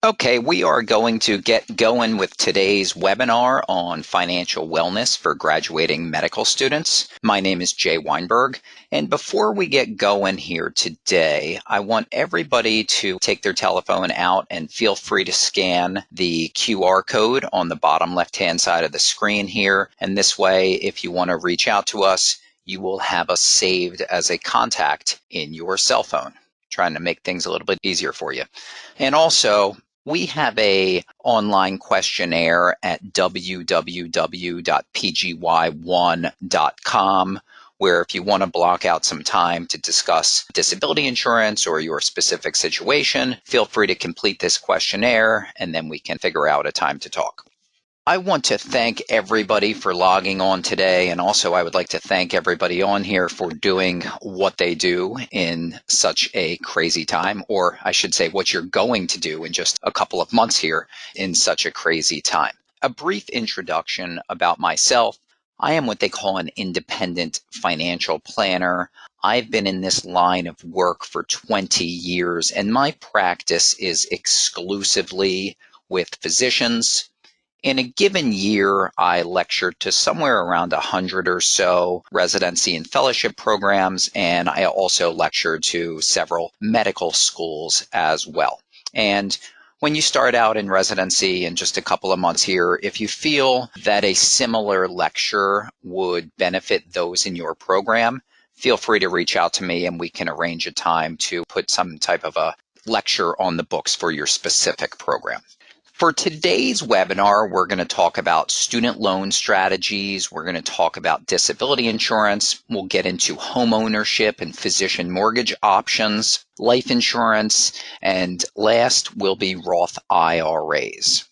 Okay, we are going to get going with today's webinar on financial wellness for graduating medical students. My name is Jay Weinberg, and before we get going here today, I want everybody to take their telephone out and feel free to scan the QR code on the bottom left-hand side of the screen here. And this way, if you want to reach out to us, you will have us saved as a contact in your cell phone, trying to make things a little bit easier for you. And also, we have a online questionnaire at www.pgy1.com where if you want to block out some time to discuss disability insurance or your specific situation, feel free to complete this questionnaire and then we can figure out a time to talk. I want to thank everybody for logging on today, and also I would like to thank everybody on here for doing what they do in such a crazy time, or I should say what you're going to do in just a couple of months here in such a crazy time. A brief introduction about myself. I am what they call an independent financial planner. I've been in this line of work for 20 years, and my practice is exclusively with physicians. In a given year, I lecture to somewhere around 100 or so residency and fellowship programs, and I also lecture to several medical schools as well. And when you start out in residency in just a couple of months here, if you feel that a similar lecture would benefit those in your program, feel free to reach out to me and we can arrange a time to put some type of a lecture on the books for your specific program. For today's webinar, we're going to talk about student loan strategies. We're going to talk about disability insurance. We'll get into home ownership and physician mortgage options, life insurance, and last will be Roth IRAs.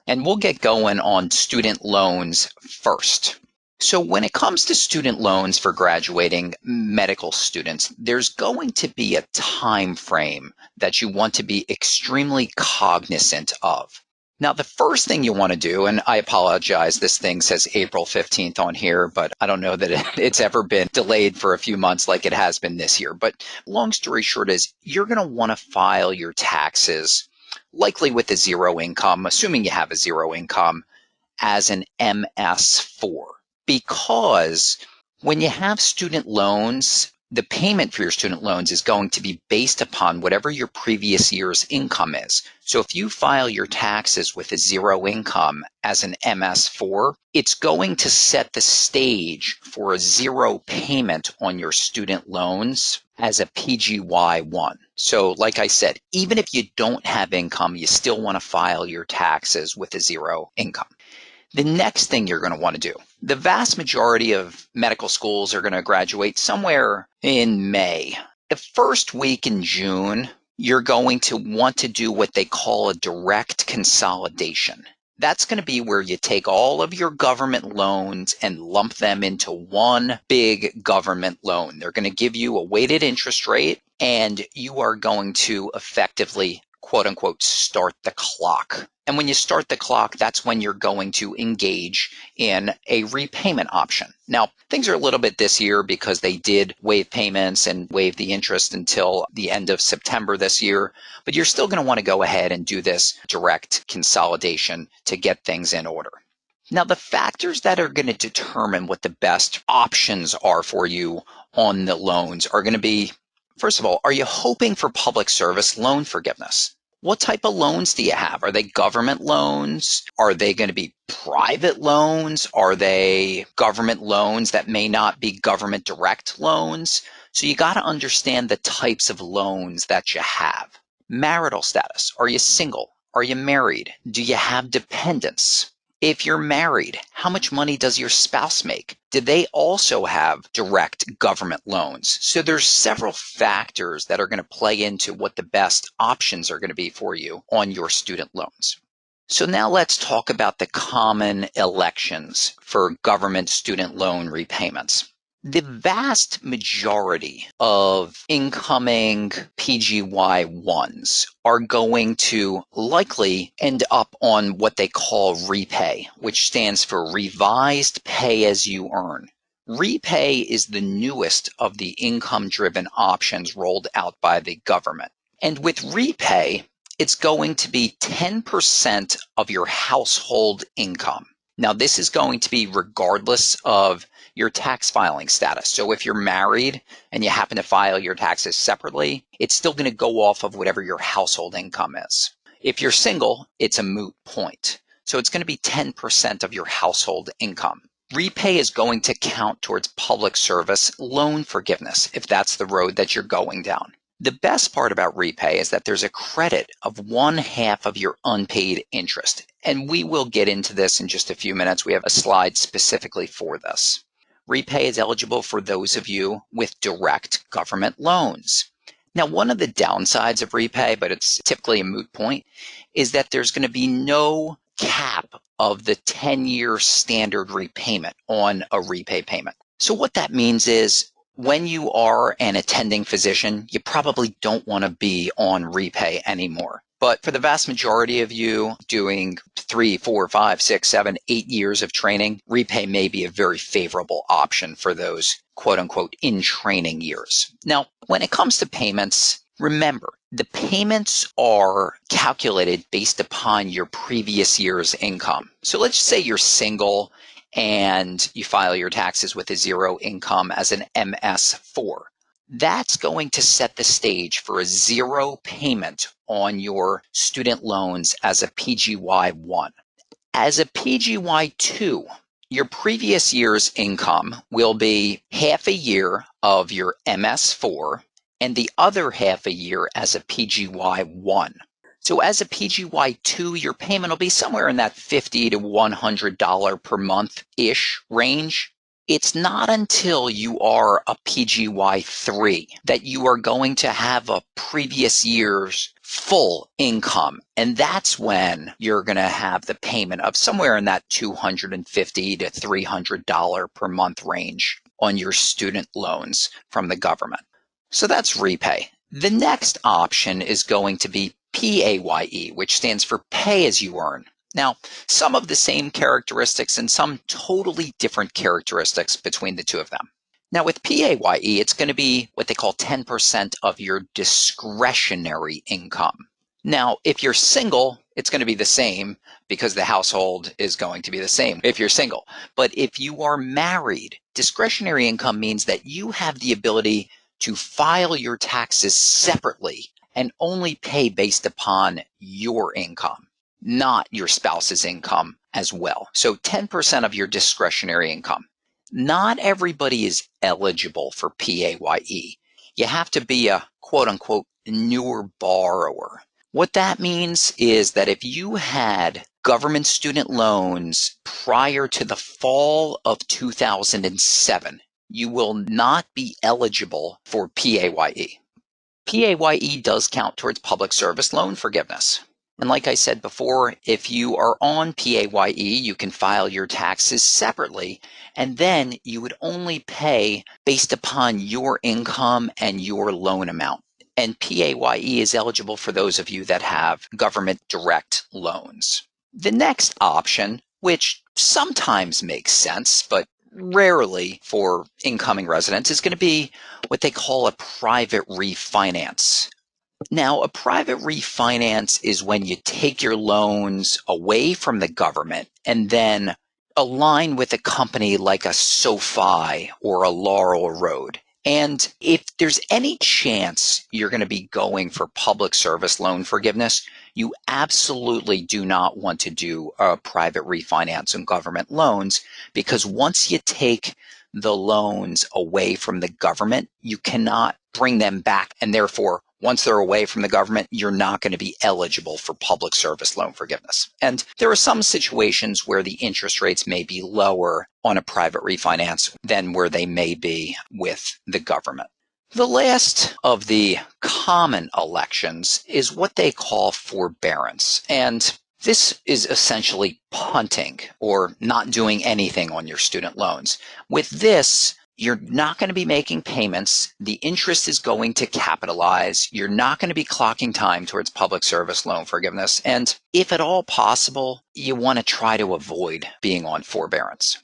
And we'll get going on student loans first. So when it comes to student loans for graduating medical students, there's going to be a time frame that you want to be extremely cognizant of. Now, the first thing you want to do, and I apologize, this thing says April 15th on here, but I don't know that it's ever been delayed for a few months like it has been this year. But long story short is you're going to want to file your taxes, likely with a zero income, assuming you have a zero income, as an MS4. Because when you have student loans, the payment for your student loans is going to be based upon whatever your previous year's income is. So if you file your taxes with a zero income as an MS4, it's going to set the stage for a zero payment on your student loans as a PGY1. So like I said, even if you don't have income, you still want to file your taxes with a zero income. The next thing you're going to want to do, the vast majority of medical schools are going to graduate somewhere in May. The first week in June, you're going to want to do what they call a direct consolidation. That's going to be where you take all of your government loans and lump them into one big government loan. They're going to give you a weighted interest rate, and you are going to effectively, quote unquote, start the clock. And when you start the clock, that's when you're going to engage in a repayment option. Now, things are a little bit this year because they did waive payments and waive the interest until the end of September this year, but you're still going to want to go ahead and do this direct consolidation to get things in order. Now, the factors that are going to determine what the best options are for you on the loans are going to be, first of all, are you hoping for public service loan forgiveness? What type of loans do you have? Are they government loans? Are they going to be private loans? Are they government loans that may not be government direct loans? So you got to understand the types of loans that you have. Marital status. Are you single? Are you married? Do you have dependents? If you're married, how much money does your spouse make? Do they also have direct government loans? So there's several factors that are going to play into what the best options are going to be for you on your student loans. So now let's talk about the common elections for government student loan repayments. The vast majority of incoming PGY1s are going to likely end up on what they call REPAY, which stands for Revised Pay as You Earn. REPAY is the newest of the income-driven options rolled out by the government. And with REPAY, it's going to be 10% of your household income. Now, this is going to be regardless of your tax filing status. So if you're married and you happen to file your taxes separately, it's still going to go off of whatever your household income is. If you're single, it's a moot point. So it's going to be 10% of your household income. Repay is going to count towards public service loan forgiveness if that's the road that you're going down. The best part about Repay is that there's a credit of 1/2 of your unpaid interest. And we will get into this in just a few minutes. We have a slide specifically for this. Repay is eligible for those of you with direct government loans. Now, one of the downsides of Repay, but it's typically a moot point, is that there's going to be no cap of the 10-year standard repayment on a Repay payment. So what that means is when you are an attending physician, you probably don't want to be on Repay anymore. But for the vast majority of you doing 3, 4, 5, 6, 7, 8 years of training, Repay may be a very favorable option for those quote unquote in training years. Now, when it comes to payments, remember, the payments are calculated based upon your previous year's income. So let's say you're single and you file your taxes with a 0 income as an MS4. That's going to set the stage for a 0 payment on your student loans as a PGY1. As a PGY2, your previous year's income will be half a year of your MS4 and the other half a year as a PGY1. So as a PGY2, your payment will be somewhere in that $50 to $100 per month-ish range. It's not until you are a PGY3 that you are going to have a previous year's full income. And that's when you're going to have the payment of somewhere in that $250 to $300 per month range on your student loans from the government. So that's Repay. The next option is going to be PAYE, which stands for Pay As You Earn. Now, some of the same characteristics and some totally different characteristics between the two of them. Now, with PAYE, it's going to be what they call 10% of your discretionary income. Now, if you're single, it's going to be the same because the household is going to be the same if you're single. But if you are married, discretionary income means that you have the ability to file your taxes separately and only pay based upon your income, not your spouse's income as well. So 10% of your discretionary income. Not everybody is eligible for PAYE. You have to be a quote unquote newer borrower. What that means is that if you had government student loans prior to the fall of 2007, you will not be eligible for PAYE. PAYE does count towards public service loan forgiveness. And like I said before, if you are on PAYE, you can file your taxes separately, and then you would only pay based upon your income and your loan amount. And PAYE is eligible for those of you that have government direct loans. The next option, which sometimes makes sense, but rarely for incoming residents, is going to be what they call a private refinance. Now, a private refinance is when you take your loans away from the government and then align with a company like a SoFi or a Laurel Road. And if there's any chance you're going to be going for public service loan forgiveness, you absolutely do not want to do a private refinance on government loans, because once you take the loans away from the government, you cannot bring them back. And therefore, once they're away from the government, you're not going to be eligible for public service loan forgiveness. And there are some situations where the interest rates may be lower on a private refinance than where they may be with the government. The last of the common elections is what they call forbearance. And this is essentially punting or not doing anything on your student loans. With this, you're not going to be making payments. The interest is going to capitalize. You're not going to be clocking time towards public service loan forgiveness. And if at all possible, you want to try to avoid being on forbearance.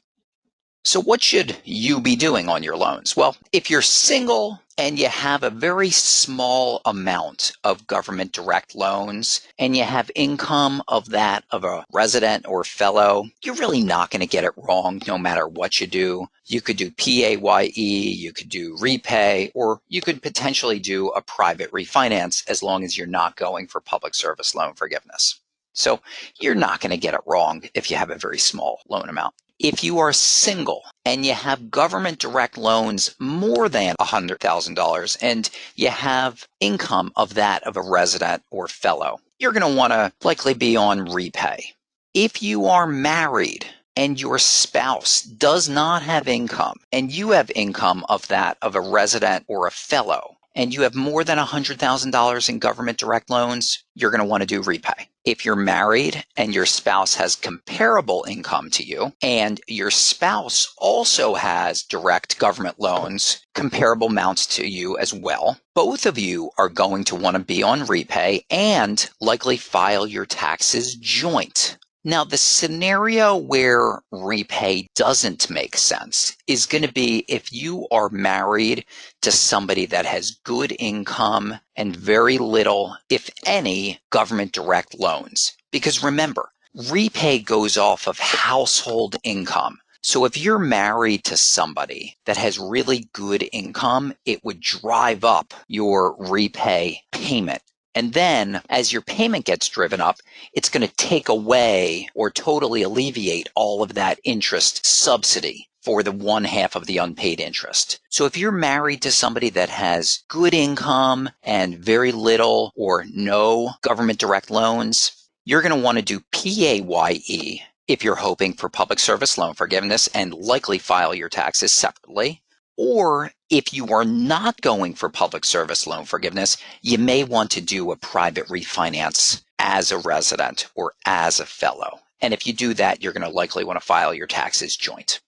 So what should you be doing on your loans? Well, if you're single and you have a very small amount of government direct loans and you have income of that of a resident or fellow, you're really not going to get it wrong no matter what you do. You could do PAYE, you could do repay, or you could potentially do a private refinance as long as you're not going for public service loan forgiveness. So you're not going to get it wrong if you have a very small loan amount. If you are single and you have government direct loans more than $100,000 and you have income of that of a resident or fellow, you're going to want to likely be on repay. If you are married and your spouse does not have income and you have income of that of a resident or a fellow, and you have more than $100,000 in government direct loans, you're going to want to do repay. If you're married and your spouse has comparable income to you, and your spouse also has direct government loans, comparable amounts to you as well, both of you are going to want to be on repay and likely file your taxes joint. Now, the scenario where repay doesn't make sense is going to be if you are married to somebody that has good income and very little, if any, government direct loans. Because remember, repay goes off of household income. So if you're married to somebody that has really good income, it would drive up your repay payment. And then as your payment gets driven up, it's going to take away or totally alleviate all of that interest subsidy for the one half of the unpaid interest. So if you're married to somebody that has good income and very little or no government direct loans, you're going to want to do PAYE if you're hoping for public service loan forgiveness and likely file your taxes separately. Or if you are not going for public service loan forgiveness, you may want to do a private refinance as a resident or as a fellow. And if you do that, you're going to likely want to file your taxes joint.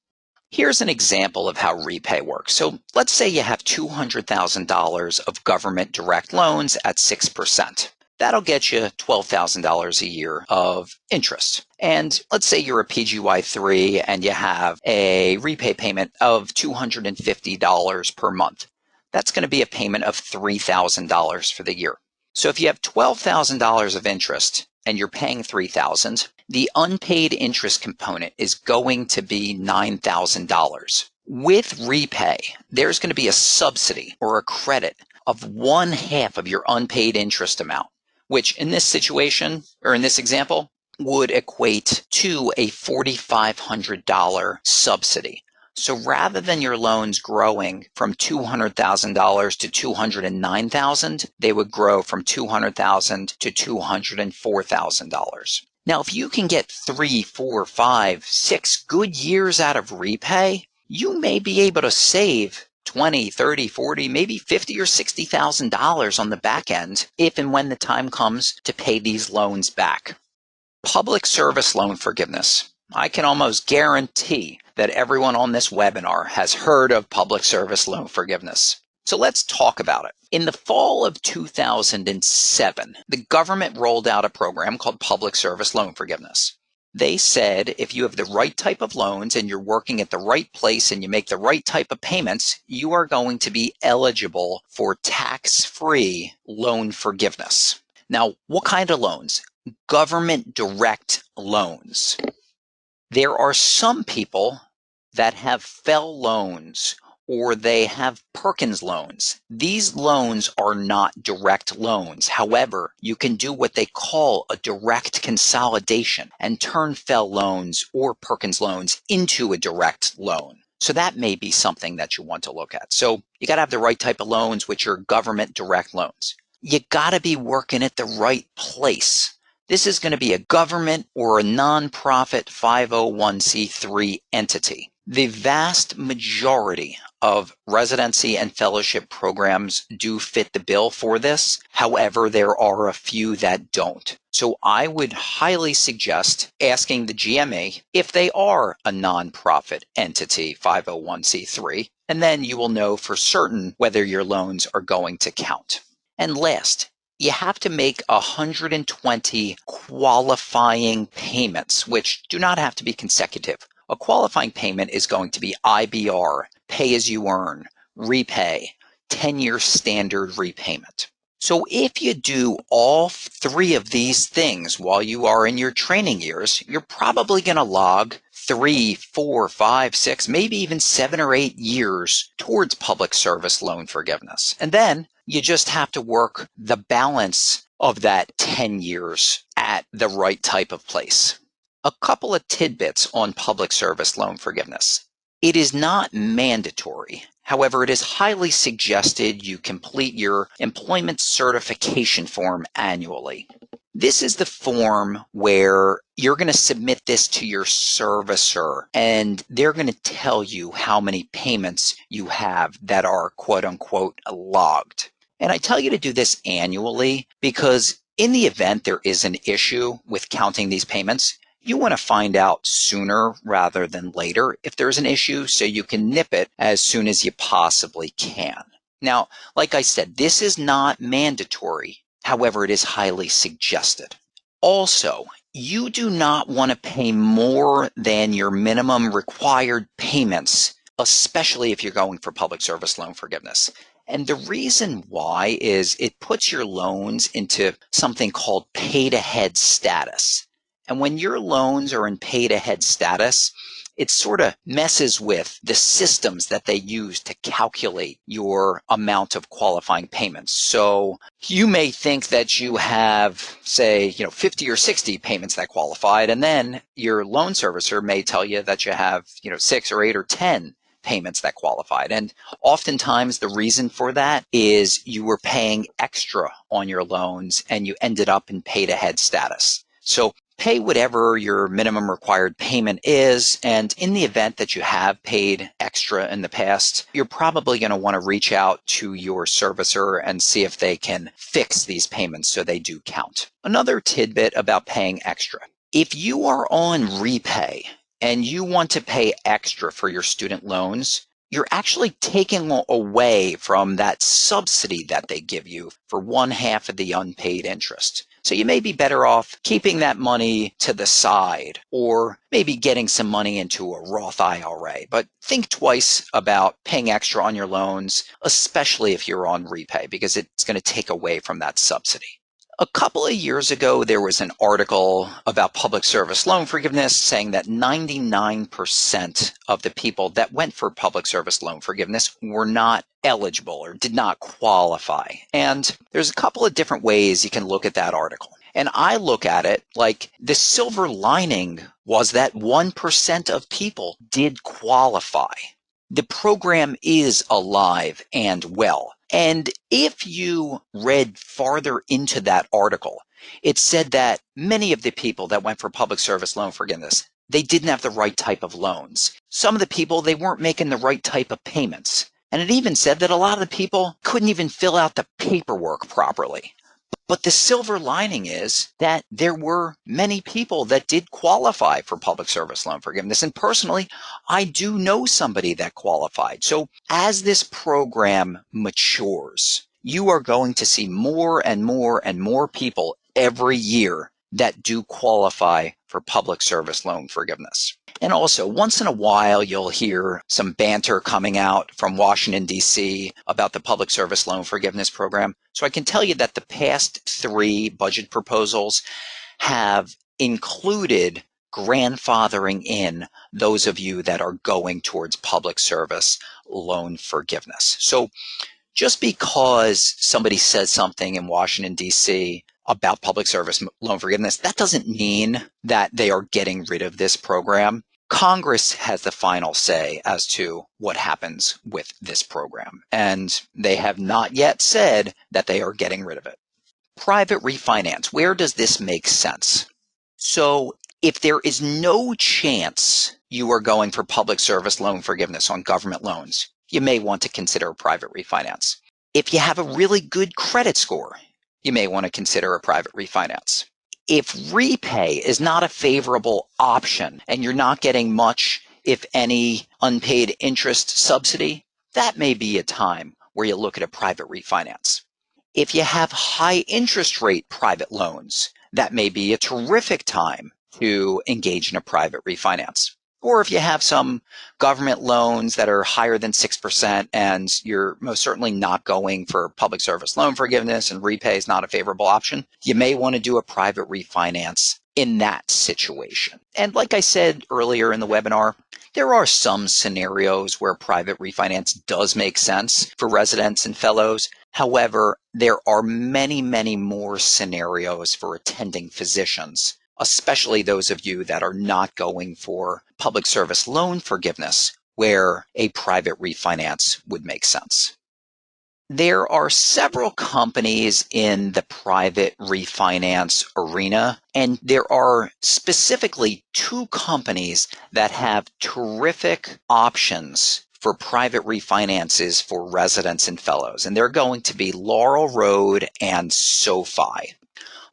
Here's an example of how repay works. So let's say you have $200,000 of government direct loans at 6%. That'll get you $12,000 a year of interest. And let's say you're a PGY3 and you have a repay payment of $250 per month. That's going to be a payment of $3,000 for the year. So if you have $12,000 of interest and you're paying $3,000, the unpaid interest component is going to be $9,000. With repay, there's going to be a subsidy or a credit of one half of your unpaid interest amount, which in this situation, or in this example, would equate to a $4,500 subsidy. So rather than your loans growing from $200,000 to $209,000, they would grow from $200,000 to $204,000. Now, if you can get 3, 4, 5, 6 good years out of repay, you may be able to save $20, $30, $40, maybe $50 or $60,000 on the back end if and when the time comes to pay these loans back. Public service loan forgiveness. I can almost guarantee that everyone on this webinar has heard of public service loan forgiveness. So let's talk about it. In the fall of 2007, the government rolled out a program called public service loan forgiveness. They said if you have the right type of loans and you're working at the right place and you make the right type of payments, you are going to be eligible for tax-free loan forgiveness. Now, what kind of loans? Government direct loans. There are some people that have FFEL loans or they have Perkins loans. These loans are not direct loans. However, you can do what they call a direct consolidation and turn FFEL loans or Perkins loans into a direct loan. So that may be something that you want to look at. So you got to have the right type of loans, which are government direct loans. You got to be working at the right place. This is going to be a government or a nonprofit 501c3 entity. The vast majority of residency and fellowship programs do fit the bill for this. However, there are a few that don't. So I would highly suggest asking the GMA if they are a nonprofit entity 501c3, and then you will know for certain whether your loans are going to count. And last, you have to make 120 qualifying payments, which do not have to be consecutive. A qualifying payment is going to be IBR, pay as you earn, repay, 10-year standard repayment. So if you do all three of these things while you are in your training years, you're probably going to log 3, 4, 5, 6, maybe even 7 or 8 years towards public service loan forgiveness. And then you just have to work the balance of that 10 years at the right type of place. A couple of tidbits on public service loan forgiveness. It is not mandatory. However, it is highly suggested you complete your employment certification form annually. This is the form where you're going to submit this to your servicer, and they're going to tell you how many payments you have that are quote unquote logged. And I tell you to do this annually because in the event there is an issue with counting these payments, you want to find out sooner rather than later if there's an issue so you can nip it as soon as you possibly can. Now, like I said, this is not mandatory. However, it is highly suggested. Also, you do not want to pay more than your minimum required payments, especially if you're going for public service loan forgiveness. And the reason why is it puts your loans into something called paid-ahead status. And when your loans are in paid-ahead status, it sort of messes with the systems that they use to calculate your amount of qualifying payments. So you may think that you have, say, 50 or 60 payments that qualified, and then your loan servicer may tell you that you have, 6 or 8 or 10 payments that qualified. And oftentimes the reason for that is you were paying extra on your loans and you ended up in paid-ahead status. So pay whatever your minimum required payment is, and in the event that you have paid extra in the past, you're probably going to want to reach out to your servicer and see if they can fix these payments so they do count. Another tidbit about paying extra. If you are on repay and you want to pay extra for your student loans, you're actually taking away from that subsidy that they give you for 1/2 of the unpaid interest. So you may be better off keeping that money to the side or maybe getting some money into a Roth IRA. But think twice about paying extra on your loans, especially if you're on repay, because it's going to take away from that subsidy. A couple of years ago, there was an article about public service loan forgiveness saying that 99% of the people that went for public service loan forgiveness were not eligible or did not qualify. And there's a couple of different ways you can look at that article. And I look at it like the silver lining was that 1% of people did qualify. The program is alive and well. And if you read farther into that article, it said that many of the people that went for public service loan forgiveness, they didn't have the right type of loans. Some of the people, they weren't making the right type of payments. And it even said that a lot of the people couldn't even fill out the paperwork properly. But the silver lining is that there were many people that did qualify for public service loan forgiveness. And personally, I do know somebody that qualified. So as this program matures, you are going to see more and more and more people every year that do qualify for public service loan forgiveness. And also, once in a while, you'll hear some banter coming out from Washington, D.C. about the public service loan forgiveness program. So I can tell you that the past 3 budget proposals have included grandfathering in those of you that are going towards public service loan forgiveness. So just because somebody says something in Washington, D.C. about public service loan forgiveness, that doesn't mean that they are getting rid of this program. Congress has the final say as to what happens with this program, and they have not yet said that they are getting rid of it. Private refinance, where does this make sense? So if there is no chance you are going for public service loan forgiveness on government loans, you may want to consider a private refinance. If you have a really good credit score, you may want to consider a private refinance. If repay is not a favorable option and you're not getting much, if any, unpaid interest subsidy, that may be a time where you look at a private refinance. If you have high interest rate private loans, that may be a terrific time to engage in a private refinance. Or if you have some government loans that are higher than 6% and you're most certainly not going for public service loan forgiveness and repay is not a favorable option, you may want to do a private refinance in that situation. And like I said earlier in the webinar, there are some scenarios where private refinance does make sense for residents and fellows. However, there are many, many more scenarios for attending physicians, especially those of you that are not going for public service loan forgiveness, where a private refinance would make sense. There are several companies in the private refinance arena, and there are specifically two companies that have terrific options for private refinances for residents and fellows, and they're going to be Laurel Road and SoFi.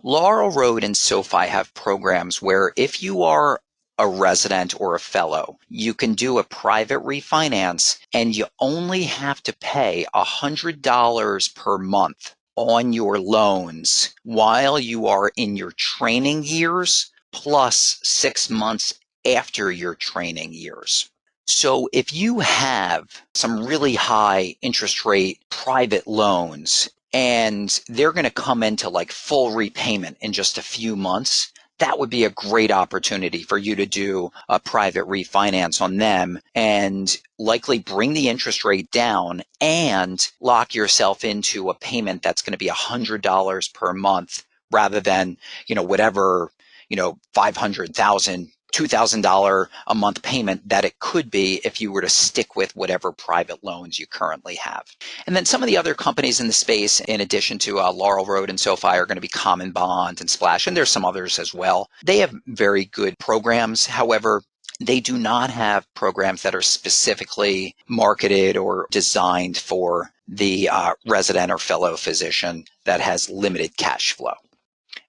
Laurel Road and SoFi have programs where if you are a resident or a fellow, you can do a private refinance and you only have to pay $100 per month on your loans while you are in your training years plus 6 months after your training years. So if you have some really high interest rate private loans and they're going to come into like full repayment in just a few months, that would be a great opportunity for you to do a private refinance on them and likely bring the interest rate down and lock yourself into a payment that's going to be $100 per month rather than, whatever, $500,000, $2,000 a month payment that it could be if you were to stick with whatever private loans you currently have. And then some of the other companies in the space, in addition to Laurel Road and SoFi, are going to be Common Bond and Splash, and there's some others as well. They have very good programs. However, they do not have programs that are specifically marketed or designed for the resident or fellow physician that has limited cash flow.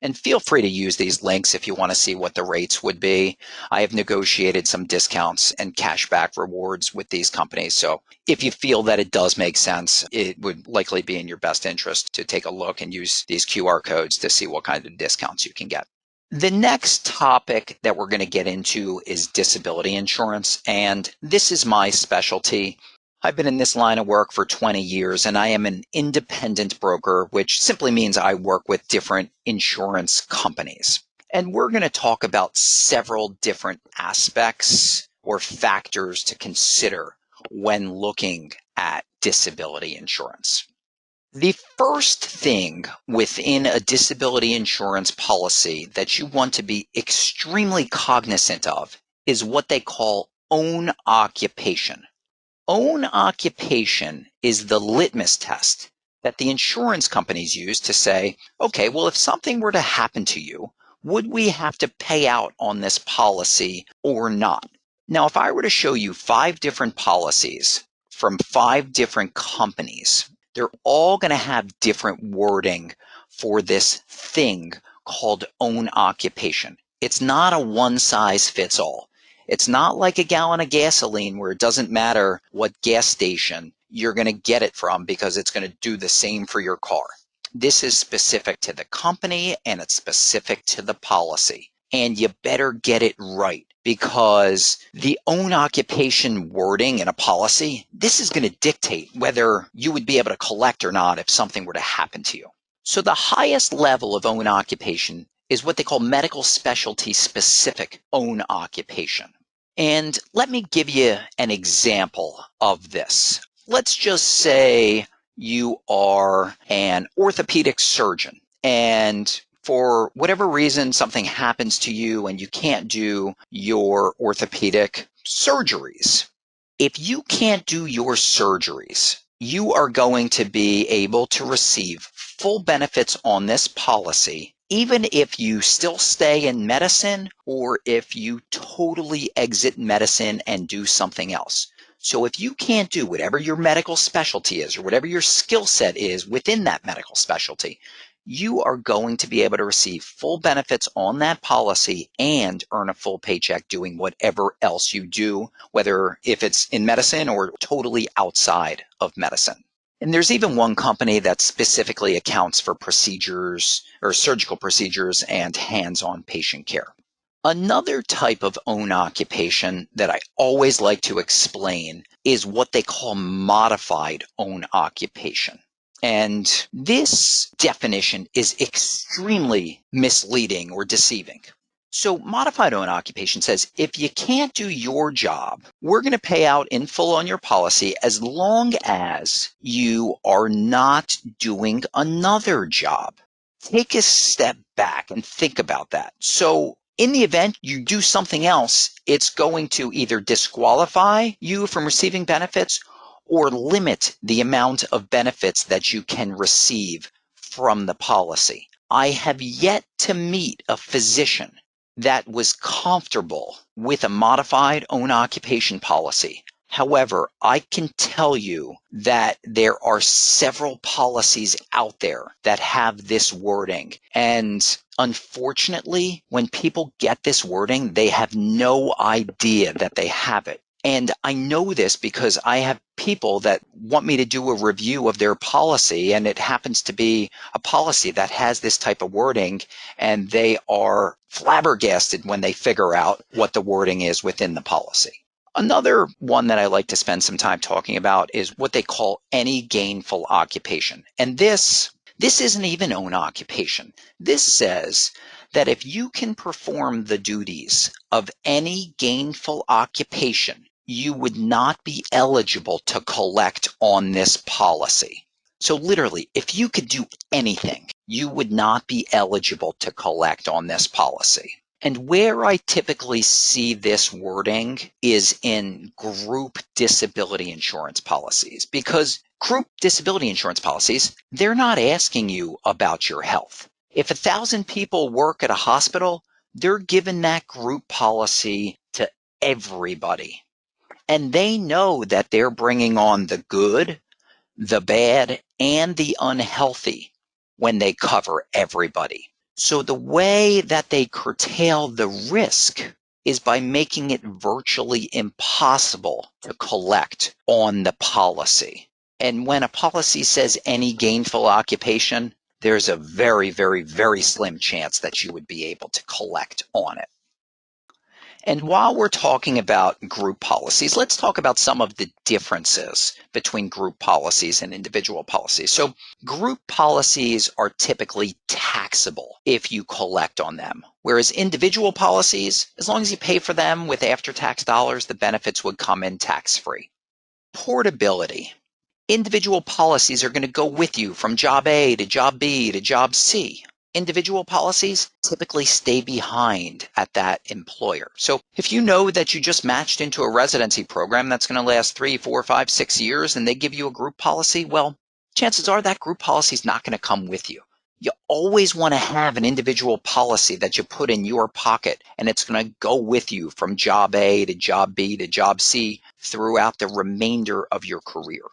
And feel free to use these links if you want to see what the rates would be. I have negotiated some discounts and cashback rewards with these companies. So if you feel that it does make sense, it would likely be in your best interest to take a look and use these QR codes to see what kind of discounts you can get. The next topic that we're going to get into is disability insurance, and this is my specialty. I've been in this line of work for 20 years, and I am an independent broker, which simply means I work with different insurance companies. And we're going to talk about several different aspects or factors to consider when looking at disability insurance. The first thing within a disability insurance policy that you want to be extremely cognizant of is what they call own occupation. Own occupation is the litmus test that the insurance companies use to say, okay, well, if something were to happen to you, would we have to pay out on this policy or not? Now, if I were to show you 5 different policies from 5 different companies, they're all going to have different wording for this thing called own occupation. It's not a one-size-fits-all. It's not like a gallon of gasoline where it doesn't matter what gas station you're going to get it from because it's going to do the same for your car. This is specific to the company and it's specific to the policy. And you better get it right because the own occupation wording in a policy, this is going to dictate whether you would be able to collect or not if something were to happen to you. So the highest level of own occupation is what they call medical specialty specific own occupation. And let me give you an example of this. Let's just say you are an orthopedic surgeon and for whatever reason something happens to you and you can't do your orthopedic surgeries. If you can't do your surgeries, you are going to be able to receive full benefits on this policy even if you still stay in medicine or if you totally exit medicine and do something else. So if you can't do whatever your medical specialty is or whatever your skill set is within that medical specialty, you are going to be able to receive full benefits on that policy and earn a full paycheck doing whatever else you do, whether if it's in medicine or totally outside of medicine. And there's even one company that specifically accounts for procedures or surgical procedures and hands-on patient care. Another type of own occupation that I always like to explain is what they call modified own occupation. And this definition is extremely misleading or deceiving. So modified own occupation says, if you can't do your job, we're going to pay out in full on your policy as long as you are not doing another job. Take a step back and think about that. So in the event you do something else, it's going to either disqualify you from receiving benefits or limit the amount of benefits that you can receive from the policy. I have yet to meet a physician that was comfortable with a modified own occupation policy. However, I can tell you that there are several policies out there that have this wording. And unfortunately, when people get this wording, they have no idea that they have it. And I know this because I have people that want me to do a review of their policy, and it happens to be a policy that has this type of wording, and they are flabbergasted when they figure out what the wording is within the policy. Another one that I like to spend some time talking about is what they call any gainful occupation. And this isn't even own occupation. This says that if you can perform the duties of any gainful occupation, you would not be eligible to collect on this policy. So literally, if you could do anything, you would not be eligible to collect on this policy. And where I typically see this wording is in group disability insurance policies, because group disability insurance policies, they're not asking you about your health. If 1,000 people work at a hospital, they're given that group policy to everybody. And they know that they're bringing on the good, the bad, and the unhealthy when they cover everybody. So the way that they curtail the risk is by making it virtually impossible to collect on the policy. And when a policy says any gainful occupation, there's a very, very, very slim chance that you would be able to collect on it. And while we're talking about group policies, let's talk about some of the differences between group policies and individual policies. So group policies are typically taxable if you collect on them, whereas individual policies, as long as you pay for them with after-tax dollars, the benefits would come in tax-free. Portability. Individual policies are going to go with you from job A to job B to job C. Individual policies typically stay behind at that employer. So if you know that you just matched into a residency program that's going to last 3, 4, 5, 6 years and they give you a group policy, well, chances are that group policy is not going to come with you. You always want to have an individual policy that you put in your pocket, and it's going to go with you from job A to job B to job C throughout the remainder of your career.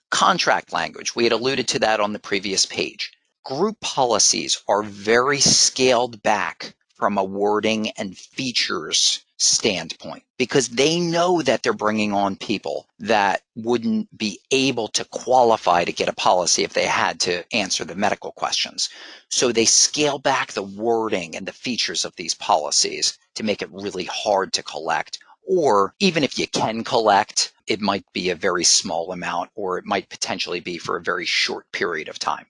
Contract language, we had alluded to that on the previous page. Group policies are very scaled back from a wording and features standpoint because they know that they're bringing on people that wouldn't be able to qualify to get a policy if they had to answer the medical questions. So they scale back the wording and the features of these policies to make it really hard to collect. Or even if you can collect, it might be a very small amount, or it might potentially be for a very short period of time.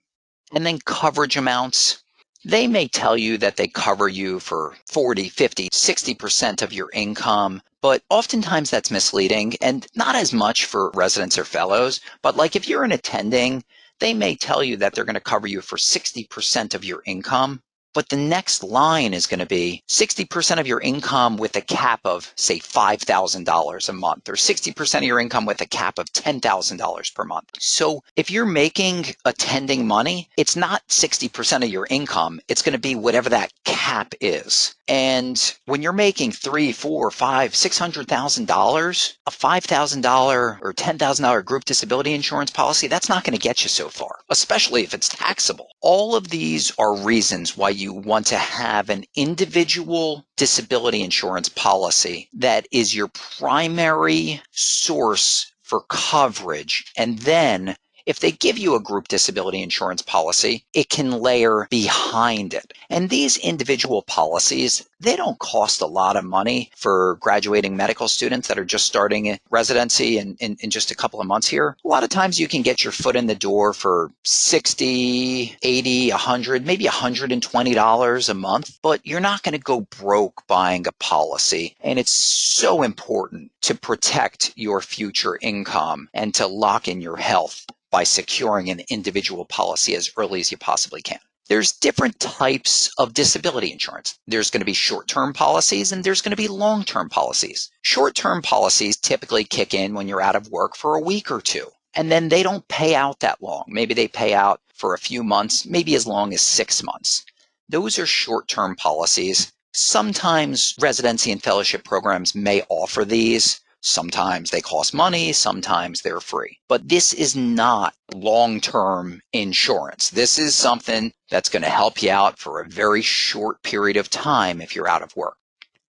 And then coverage amounts. They may tell you that they cover you for 40, 50, 60% of your income, but oftentimes that's misleading, and not as much for residents or fellows. But like if you're an attending, they may tell you that they're going to cover you for 60% of your income. But the next line is going to be 60% of your income with a cap of, say, $5,000 a month, or 60% of your income with a cap of $10,000 per month. So if you're making attending money, it's not 60% of your income. It's going to be whatever that cap is. And when you're making $300,000, $400,000, $500,000, $600,000, a $5,000 or $10,000 group disability insurance policy, that's not going to get you so far, especially if it's taxable. All of these are reasons why you want to have an individual disability insurance policy that is your primary source for coverage. And then If they give you a group disability insurance policy, it can layer behind it. And these individual policies, they don't cost a lot of money for graduating medical students that are just starting residency in just a couple of months here. A lot of times you can get your foot in the door for $60, $80, $100, maybe $120 a month, but you're not going to go broke buying a policy. And it's so important to protect your future income and to lock in your health by securing an individual policy as early as you possibly can. There's different types of disability insurance. There's going to be short-term policies and there's going to be long-term policies. Short-term policies typically kick in when you're out of work for a week or two, and then they don't pay out that long. Maybe they pay out for a few months, maybe as long as 6 months. Those are short-term policies. Sometimes residency and fellowship programs may offer these. Sometimes they cost money, sometimes they're free. But this is not long-term insurance. This is something that's going to help you out for a very short period of time if you're out of work.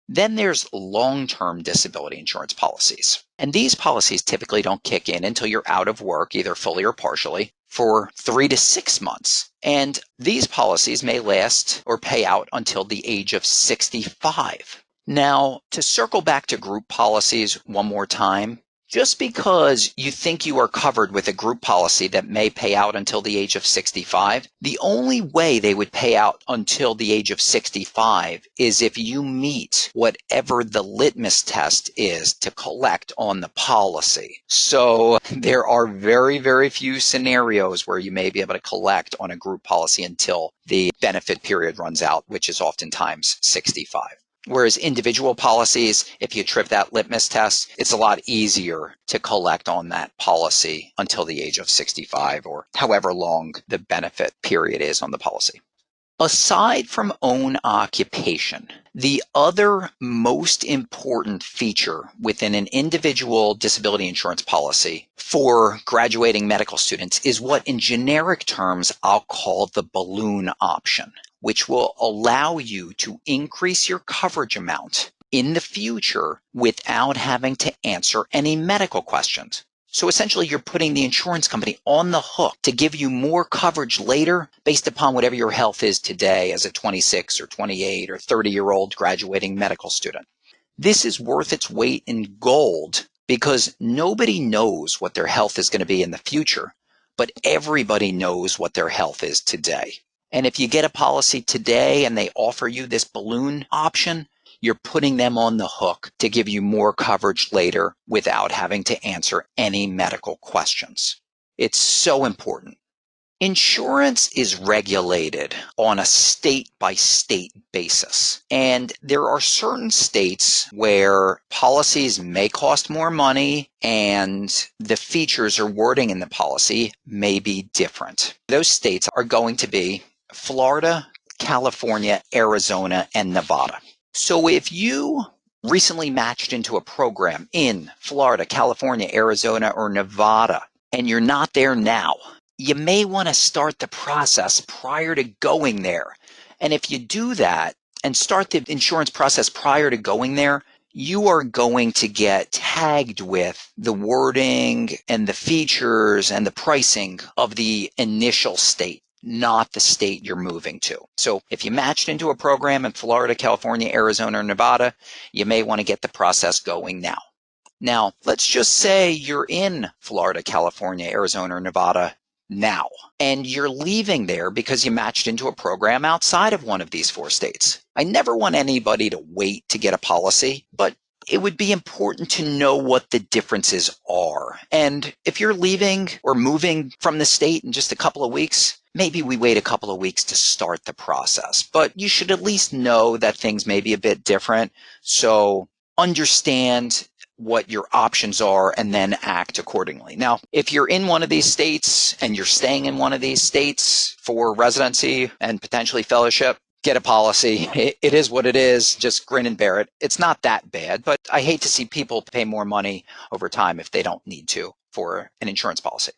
Then there's long-term disability insurance policies. And these policies typically don't kick in until you're out of work, either fully or partially, for 3 to 6 months. And these policies may last or pay out until the age of 65. Now, to circle back to group policies one more time, just because you think you are covered with a group policy that may pay out until the age of 65, the only way they would pay out until the age of 65 is if you meet whatever the litmus test is to collect on the policy. So there are very, very few scenarios where you may be able to collect on a group policy until the benefit period runs out, which is oftentimes 65. Whereas individual policies, if you trip that litmus test, it's a lot easier to collect on that policy until the age of 65 or however long the benefit period is on the policy. Aside from own occupation, the other most important feature within an individual disability insurance policy for graduating medical students is what in generic terms I'll call the balloon option, which will allow you to increase your coverage amount in the future without having to answer any medical questions. So essentially, you're putting the insurance company on the hook to give you more coverage later based upon whatever your health is today as a 26 or 28 or 30-year-old graduating medical student. This is worth its weight in gold because nobody knows what their health is going to be in the future, but everybody knows what their health is today. And if you get a policy today and they offer you this balloon option, you're putting them on the hook to give you more coverage later without having to answer any medical questions. It's so important. Insurance is regulated on a state-by-state basis. And there are certain states where policies may cost more money and the features or wording in the policy may be different. Those states are going to be Florida, California, Arizona, and Nevada. So if you recently matched into a program in Florida, California, Arizona, or Nevada, and you're not there now, you may want to start the process prior to going there. And if you do that and start the insurance process prior to going there, you are going to get tagged with the wording and the features and the pricing of the initial state, not the state you're moving to. So if you matched into a program in Florida, California, Arizona, or Nevada, you may want to get the process going now. Now, let's just say you're in Florida, California, Arizona, or Nevada now, and you're leaving there because you matched into a program outside of one of these 4 states. I never want anybody to wait to get a policy, but it would be important to know what the differences are. And if you're leaving or moving from the state in just a couple of weeks, maybe we wait a couple of weeks to start the process. But you should at least know that things may be a bit different. So understand what your options are and then act accordingly. Now, if you're in one of these states and you're staying in one of these states for residency and potentially fellowship, get a policy. It is what it is. Just grin and bear it. It's not that bad, but I hate to see people pay more money over time if they don't need to for an insurance policy.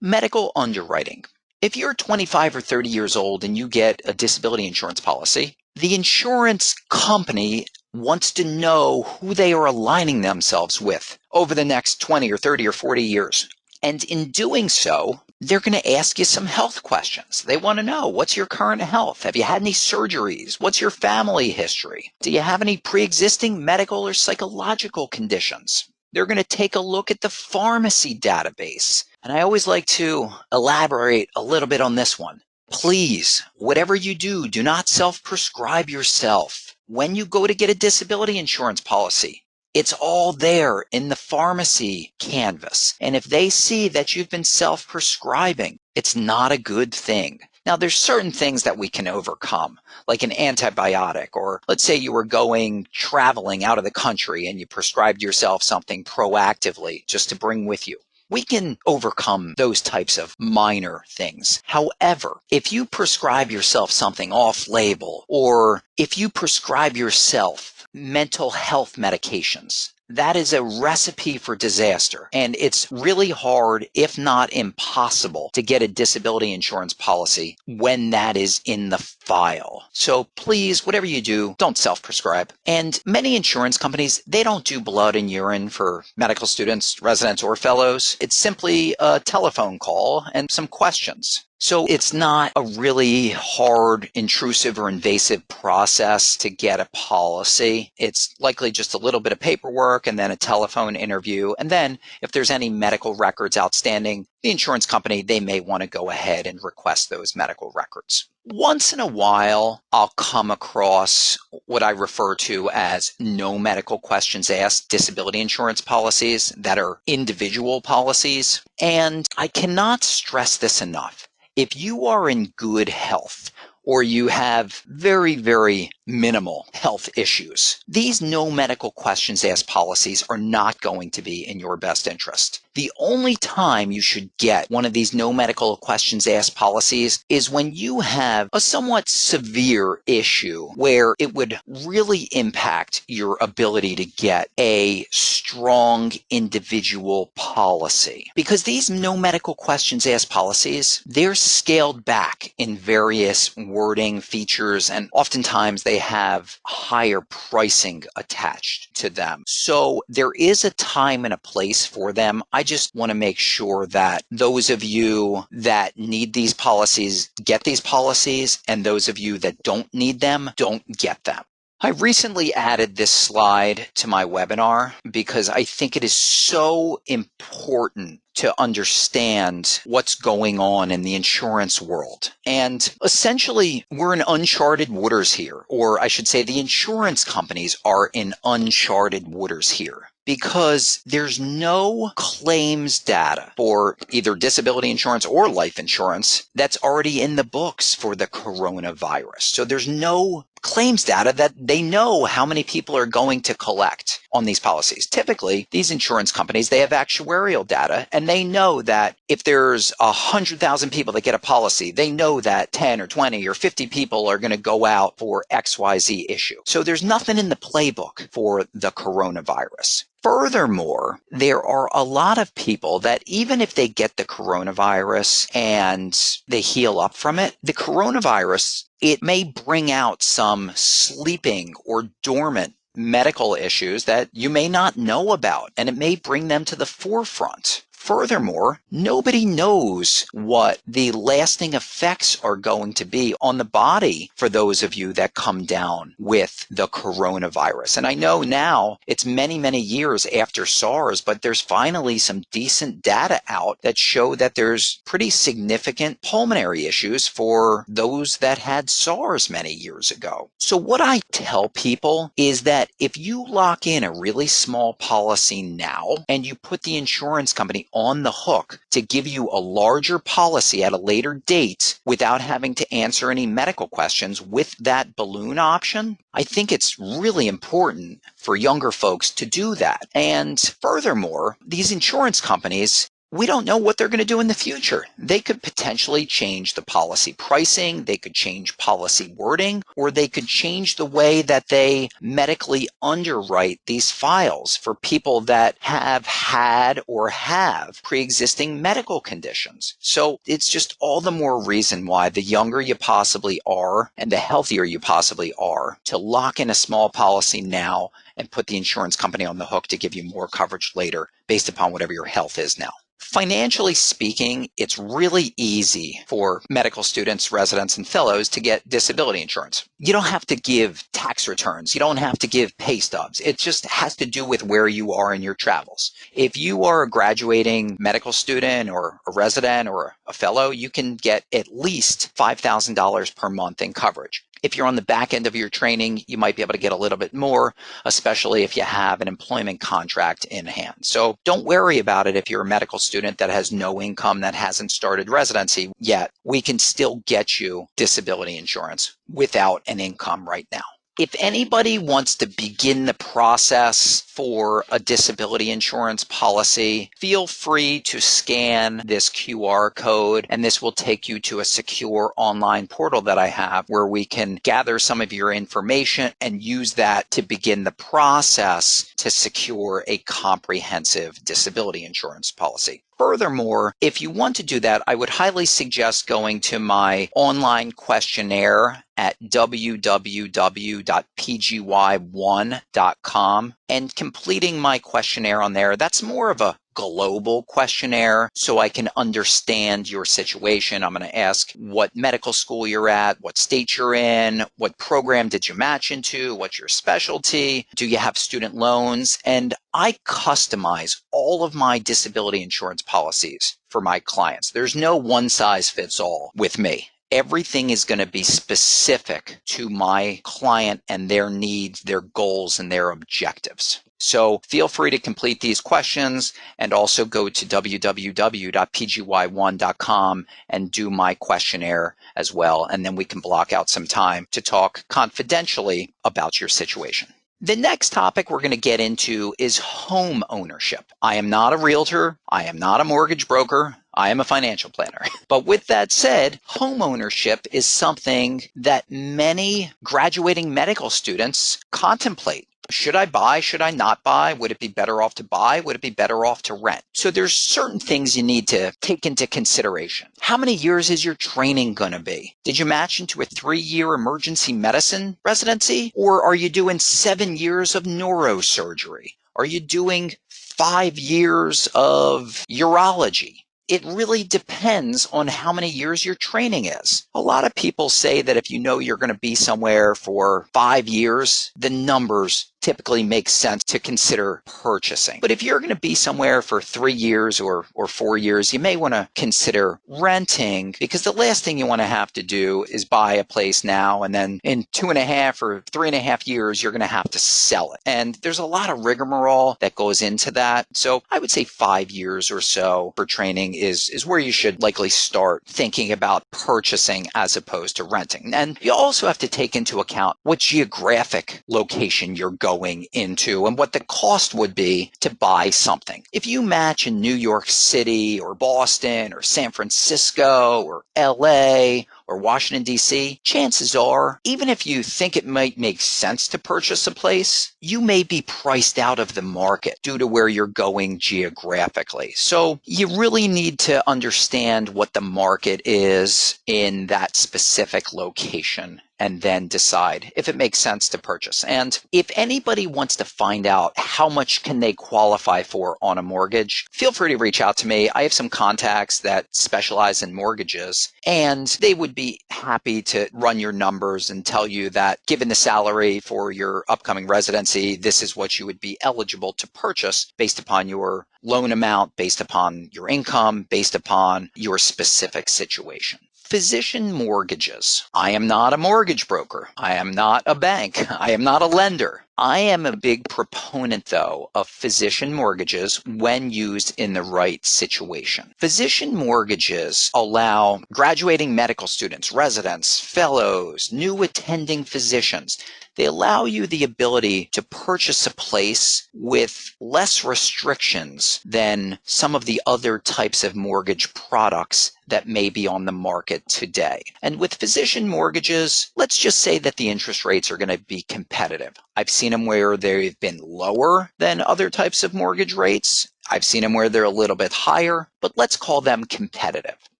Medical underwriting. If you're 25 or 30 years old and you get a disability insurance policy, the insurance company wants to know who they are aligning themselves with over the next 20 or 30 or 40 years. And in doing so, they're going to ask you some health questions. They want to know, what's your current health? Have you had any surgeries? What's your family history? Do you have any pre-existing medical or psychological conditions? They're going to take a look at the pharmacy database. And I always like to elaborate a little bit on this one. Please, whatever you do, do not self-prescribe yourself. When you go to get a disability insurance policy, it's all there in the pharmacy canvas. And if they see that you've been self-prescribing, it's not a good thing. Now, there's certain things that we can overcome, like an antibiotic, or let's say you were going traveling out of the country and you prescribed yourself something proactively just to bring with you. We can overcome those types of minor things. However, if you prescribe yourself something off-label, or if you prescribe yourself mental health medications, that is a recipe for disaster. And it's really hard, if not impossible, to get a disability insurance policy when that is in the file. So please, whatever you do, don't self-prescribe. And many insurance companies, they don't do blood and urine for medical students, residents, or fellows. It's simply a telephone call and some questions. So it's not a really hard, intrusive, or invasive process to get a policy. It's likely just a little bit of paperwork and then a telephone interview. And then if there's any medical records outstanding, the insurance company, they may want to go ahead and request those medical records. Once in a while, I'll come across what I refer to as no medical questions asked disability insurance policies that are individual policies. And I cannot stress this enough. If you are in good health, or you have very, very minimal health issues, these no medical questions asked policies are not going to be in your best interest. The only time you should get one of these no medical questions asked policies is when you have a somewhat severe issue where it would really impact your ability to get a strong individual policy. Because these no medical questions asked policies, they're scaled back in various wording features, and oftentimes they have higher pricing attached to them. So there is a time and a place for them. I just want to make sure that those of you that need these policies get these policies, and those of you that don't need them don't get them. I recently added this slide to my webinar because I think it is so important to understand what's going on in the insurance world. And essentially, we're in uncharted waters here, or I should say the insurance companies are in uncharted waters here, because there's no claims data for either disability insurance or life insurance that's already in the books for the coronavirus. So there's no claims data that they know how many people are going to collect on these policies. Typically, these insurance companies, they have actuarial data, and they know that if there's 100,000 people that get a policy, they know that 10 or 20 or 50 people are going to go out for XYZ issue. So there's nothing in the playbook for the coronavirus. Furthermore, there are a lot of people that even if they get the coronavirus and they heal up from it, the coronavirus, it may bring out some sleeping or dormant medical issues that you may not know about, and it may bring them to the forefront. Furthermore, nobody knows what the lasting effects are going to be on the body for those of you that come down with the coronavirus. And I know now it's many, many years after SARS, but there's finally some decent data out that show that there's pretty significant pulmonary issues for those that had SARS many years ago. So what I tell people is that if you lock in a really small policy now and you put the insurance company on the hook to give you a larger policy at a later date without having to answer any medical questions with that balloon option, I think it's really important for younger folks to do that. And furthermore, these insurance companies, we don't know what they're going to do in the future. They could potentially change the policy pricing, they could change policy wording, or they could change the way that they medically underwrite these files for people that have had or have pre-existing medical conditions. So it's just all the more reason why the younger you possibly are and the healthier you possibly are to lock in a small policy now and put the insurance company on the hook to give you more coverage later based upon whatever your health is now. Financially speaking, it's really easy for medical students, residents, and fellows to get disability insurance. You don't have to give tax returns. You don't have to give pay stubs. It just has to do with where you are in your travels. If you are a graduating medical student or a resident or a fellow, you can get at least $5,000 per month in coverage. If you're on the back end of your training, you might be able to get a little bit more, especially if you have an employment contract in hand. So don't worry about it if you're a medical student that has no income, that hasn't started residency yet. We can still get you disability insurance without an income right now. If anybody wants to begin the process for a disability insurance policy, feel free to scan this QR code, and this will take you to a secure online portal that I have where we can gather some of your information and use that to begin the process to secure a comprehensive disability insurance policy. Furthermore, if you want to do that, I would highly suggest going to my online questionnaire at www.pgy1.com and completing my questionnaire on there. That's more of a global questionnaire so I can understand your situation. I'm going to ask what medical school you're at, what state you're in, what program did you match into, what's your specialty, do you have student loans, and I customize all of my disability insurance policies for my clients. There's no one size fits all with me. Everything is going to be specific to my client and their needs, their goals, and their objectives. So feel free to complete these questions and also go to www.pgy1.com and do my questionnaire as well. And then we can block out some time to talk confidentially about your situation. The next topic we're going to get into is home ownership. I am not a realtor. I am not a mortgage broker. I am a financial planner. But with that said, home ownership is something that many graduating medical students contemplate. Should I buy? Should I not buy? Would it be better off to buy? Would it be better off to rent? So there's certain things you need to take into consideration. How many years is your training going to be? Did you match into a 3-year emergency medicine residency? Or are you doing 7 years of neurosurgery? Are you doing 5 years of urology? It really depends on how many years your training is. A lot of people say that if you know you're going to be somewhere for 5 years, the numbers typically make sense to consider purchasing. But if you're going to be somewhere for 3 years or 4 years, you may want to consider renting, because the last thing you want to have to do is buy a place now and then in 2.5 or 3.5 years, you're going to have to sell it. And there's a lot of rigmarole that goes into that. So I would say 5 years or so for training is where you should likely start thinking about purchasing as opposed to renting. And you also have to take into account what geographic location you're going into and what the cost would be to buy something. If you match in New York City or Boston or San Francisco or LA or Washington, D.C., chances are, even if you think it might make sense to purchase a place, you may be priced out of the market due to where you're going geographically. So you really need to understand what the market is in that specific location and then decide if it makes sense to purchase. And if anybody wants to find out how much can they qualify for on a mortgage, feel free to reach out to me. I have some contacts that specialize in mortgages, and they would be happy to run your numbers and tell you that given the salary for your upcoming residency, this is what you would be eligible to purchase based upon your loan amount, based upon your income, based upon your specific situation. Physician mortgages. I am not a mortgage broker. I am not a bank. I am not a lender. I am a big proponent, though, of physician mortgages when used in the right situation. Physician mortgages allow graduating medical students, residents, fellows, new attending physicians. They allow you the ability to purchase a place with less restrictions than some of the other types of mortgage products that may be on the market today. And with physician mortgages, let's just say that the interest rates are going to be competitive. I've seen them where they've been lower than other types of mortgage rates. I've seen them where they're a little bit higher, but let's call them competitive.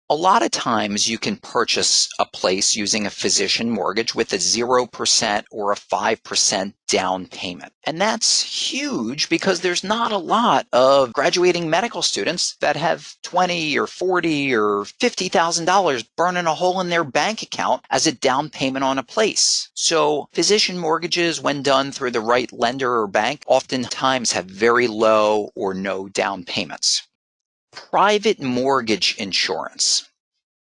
A lot of times you can purchase a place using a physician mortgage with a 0% or a 5% down payment. And that's huge because there's not a lot of graduating medical students that have $20 or $40 or $50,000 burning a hole in their bank account as a down payment on a place. So physician mortgages, when done through the right lender or bank, oftentimes have very low or no down payments. Private mortgage insurance.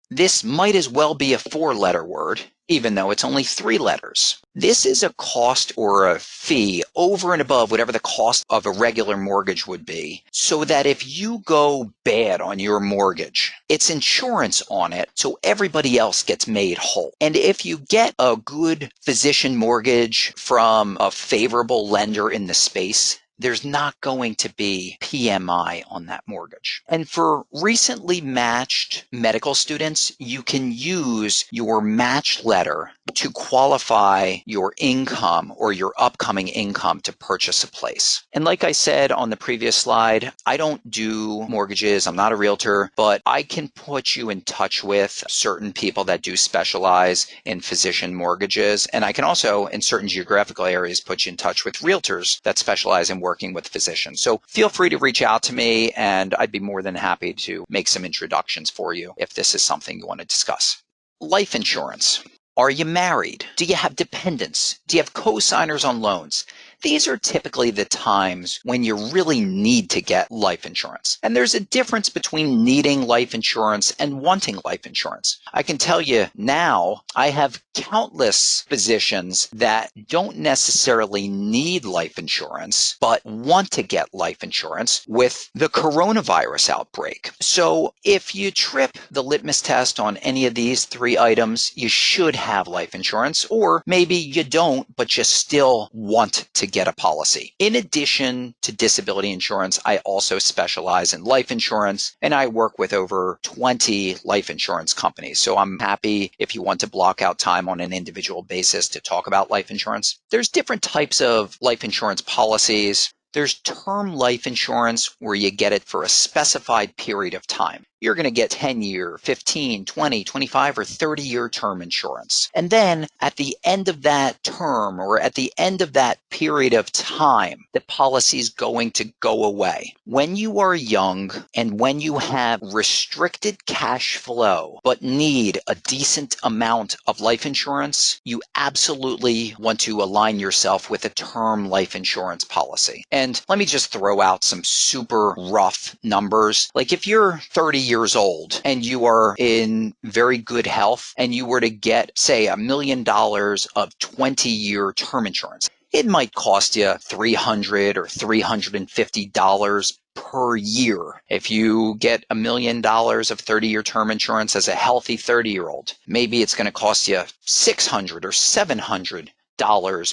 This might as well be a 4-letter word, even though it's only 3 letters. This is a cost or a fee over and above whatever the cost of a regular mortgage would be, so that if you go bad on your mortgage, it's insurance on it, so everybody else gets made whole. And if you get a good physician mortgage from a favorable lender in the space, there's not going to be PMI on that mortgage. And for recently matched medical students, you can use your match letter to qualify your income or your upcoming income to purchase a place. And like I said on the previous slide, I don't do mortgages. I'm not a realtor, but I can put you in touch with certain people that do specialize in physician mortgages. And I can also, in certain geographical areas, put you in touch with realtors that specialize in working with physicians. So feel free to reach out to me and I'd be more than happy to make some introductions for you if this is something you want to discuss. Life insurance. Are you married? Do you have dependents? Do you have co-signers on loans? These are typically the times when you really need to get life insurance. And there's a difference between needing life insurance and wanting life insurance. I can tell you now, I have countless physicians that don't necessarily need life insurance, but want to get life insurance with the coronavirus outbreak. So if you trip the litmus test on any of these 3 items, you should have life insurance, or maybe you don't, but you still want to get a policy. In addition to disability insurance, I also specialize in life insurance, and I work with over 20 life insurance companies. So I'm happy if you want to block out time on an individual basis to talk about life insurance. There's different types of life insurance policies. There's term life insurance where you get it for a specified period of time. You're going to get 10-year, 15, 20, 25, or 30-year term insurance. And then at the end of that term or at the end of that period of time, the policy is going to go away. When you are young and when you have restricted cash flow but need a decent amount of life insurance, you absolutely want to align yourself with a term life insurance policy. And let me just throw out some super rough numbers. Like if you're 30 years old and you are in very good health and you were to get, say, $1 million of 20-year term insurance, it might cost you $300 or $350 per year. If you get $1 million of 30-year term insurance as a healthy 30-year-old, maybe it's going to cost you $600 or $700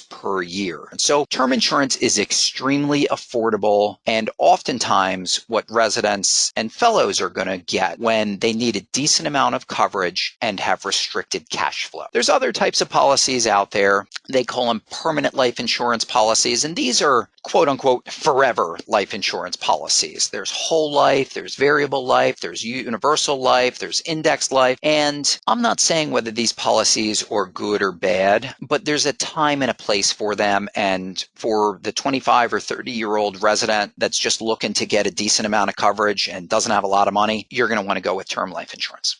per year. And so term insurance is extremely affordable and oftentimes what residents and fellows are going to get when they need a decent amount of coverage and have restricted cash flow. There's other types of policies out there. They call them permanent life insurance policies, and these are quote unquote forever life insurance policies. There's whole life, there's variable life, there's universal life, there's indexed life. And I'm not saying whether these policies are good or bad, but there's a time and a place for them. And for the 25 or 30-year-old resident that's just looking to get a decent amount of coverage and doesn't have a lot of money, you're going to want to go with term life insurance.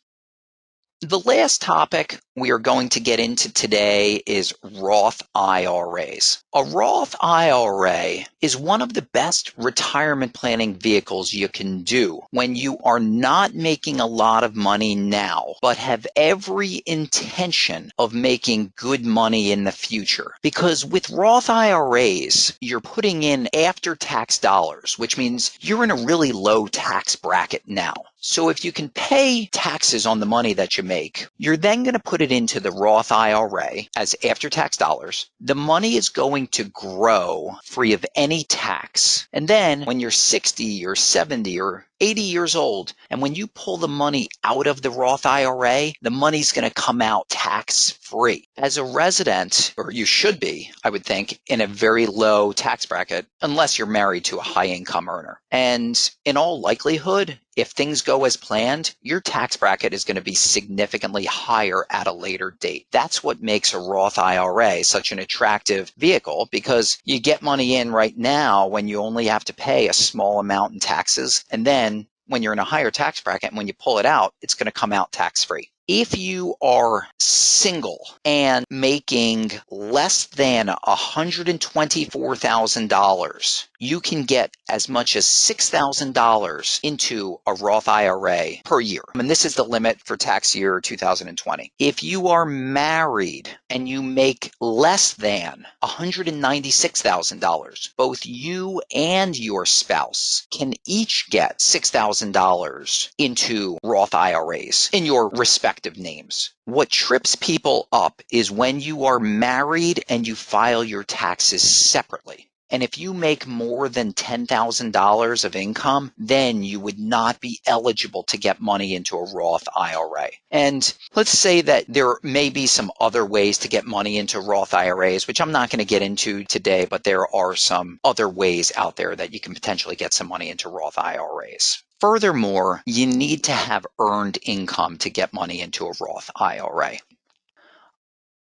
The last topic we are going to get into today is Roth IRAs. A Roth IRA is one of the best retirement planning vehicles you can do when you are not making a lot of money now, but have every intention of making good money in the future. Because with Roth IRAs, you're putting in after-tax dollars, which means you're in a really low tax bracket now. So if you can pay taxes on the money that you make, you're then going to put it into the Roth IRA as after-tax dollars. The money is going to grow free of any tax. And then when you're 60 or 70 or 80 years old. And when you pull the money out of the Roth IRA, the money's going to come out tax-free. As a resident, or you should be, I would think, in a very low tax bracket, unless you're married to a high-income earner. And in all likelihood, if things go as planned, your tax bracket is going to be significantly higher at a later date. That's what makes a Roth IRA such an attractive vehicle, because you get money in right now when you only have to pay a small amount in taxes. And then when you're in a higher tax bracket, and when you pull it out, it's going to come out tax-free. If you are single and making less than $124,000, you can get as much as $6,000 into a Roth IRA per year. And this is the limit for tax year 2020. If you are married and you make less than $196,000, both you and your spouse can each get $6,000 into Roth IRAs in your respective names. What trips people up is when you are married and you file your taxes separately. And if you make more than $10,000 of income, then you would not be eligible to get money into a Roth IRA. And let's say that there may be some other ways to get money into Roth IRAs, which I'm not going to get into today, but there are some other ways out there that you can potentially get some money into Roth IRAs. Furthermore, you need to have earned income to get money into a Roth IRA.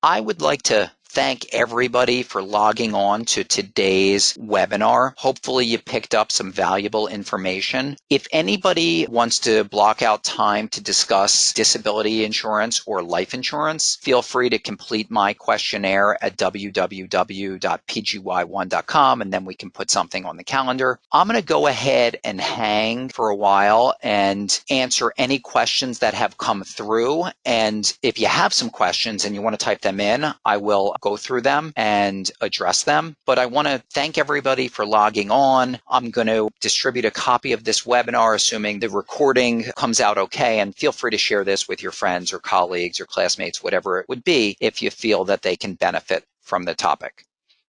I would like to thank everybody for logging on to today's webinar. Hopefully you picked up some valuable information. If anybody wants to block out time to discuss disability insurance or life insurance, feel free to complete my questionnaire at www.pgy1.com, and then we can put something on the calendar. I'm going to go ahead and hang for a while and answer any questions that have come through. And if you have some questions and you want to type them in, I will go through them and address them. But I want to thank everybody for logging on. I'm going to distribute a copy of this webinar, assuming the recording comes out okay, and feel free to share this with your friends or colleagues or classmates, whatever it would be, if you feel that they can benefit from the topic.